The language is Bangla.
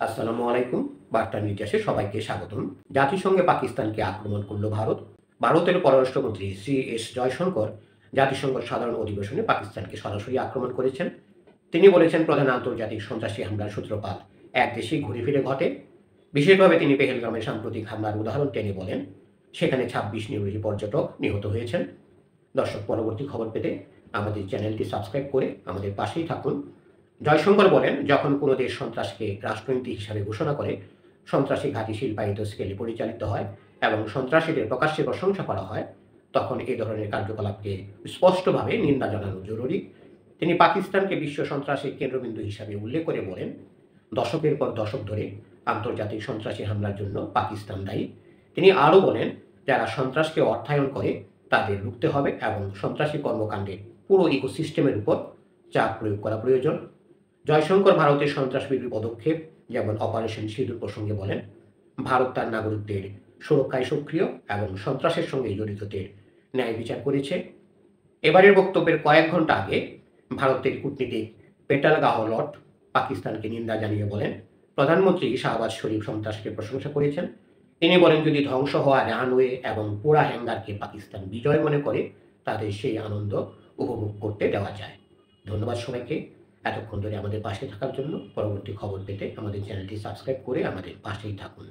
আসসালামু আলাইকুম। বার্তা নির্যাসে সবাইকে স্বাগতম। জাতিসংঘে পাকিস্তানকে আক্রমণ করল ভারত। ভারতের পররাষ্ট্রমন্ত্রী সি.এস. জয়শঙ্কর জাতিসংঘ সাধারণ অধিবেশনে পাকিস্তানকে সরাসরি আক্রমণ করেছেন। তিনি বলেছেন, প্রধান আন্তর্জাতিক সন্ত্রাসী হামলার সূত্রপাত এক দেশেই ঘুরে ফিরে ঘটে। বিশেষভাবে তিনি পেহেলগামে সাম্প্রতিক হামলার উদাহরণ টেনে বলেন, সেখানে ২৬ নিরীহ পর্যটক নিহত হয়েছেন। দর্শক, পরবর্তী খবর পেতে আমাদের চ্যানেলটি সাবস্ক্রাইব করে আমাদের পাশেই থাকুন। জয়শঙ্কর বলেন, যখন কোনো দেশ সন্ত্রাসকে রাষ্ট্রনীতি হিসাবে ঘোষণা করে, সন্ত্রাসী ঘাঁটি শিল্পায়িত স্কেলে পরিচালিত হয় এবং সন্ত্রাসীদের প্রকাশ্যে প্রশংসা করা হয়, তখন এই ধরনের কার্যকলাপকে স্পষ্টভাবে নিন্দা জানানো জরুরি। তিনি পাকিস্তানকে বিশ্ব সন্ত্রাসের কেন্দ্রবিন্দু হিসাবে উল্লেখ করে বলেন, দশকের পর দশক ধরে আন্তর্জাতিক সন্ত্রাসী হামলার জন্য পাকিস্তান দায়ী। তিনি আরও বলেন, যারা সন্ত্রাসকে অর্থায়ন করে তাদের রুখতে হবে এবং সন্ত্রাসী কর্মকাণ্ডের পুরো ইকোসিস্টেমের উপর চাপ প্রয়োগ করা প্রয়োজন। জয়শঙ্কর ভারতের সন্ত্রাসবিরোধী পদক্ষেপ যেমন অপারেশন সিঁদুর প্রসঙ্গে বলেন, ভারত তার নাগরিকদের সুরক্ষায় সক্রিয় এবং সন্ত্রাসের সঙ্গে জড়িতদের ন্যায় বিচার করেছে। এবারের বক্তব্যের কয়েক ঘন্টা আগে ভারতের কূটনীতিক পেটাল গাহলট পাকিস্তানকে নিন্দা জানিয়ে বলেন, প্রধানমন্ত্রী শাহবাজ শরীফ সন্ত্রাসকে প্রশংসা করেছেন। তিনি বলেন, যদি ধ্বংস হওয়া রানওয়ে এবং পোড়া হ্যাঙ্গারকে পাকিস্তান বিজয় মনে করে, তাদের সেই আনন্দ উপভোগ করতে দেওয়া যায়। ধন্যবাদ সবাইকে এতক্ষণ ধরে আমাদের পাশে থাকার জন্য। পরবর্তী খবর পেতে আমাদের চ্যানেলটি সাবস্ক্রাইব করে আমাদের পাশেই থাকুন।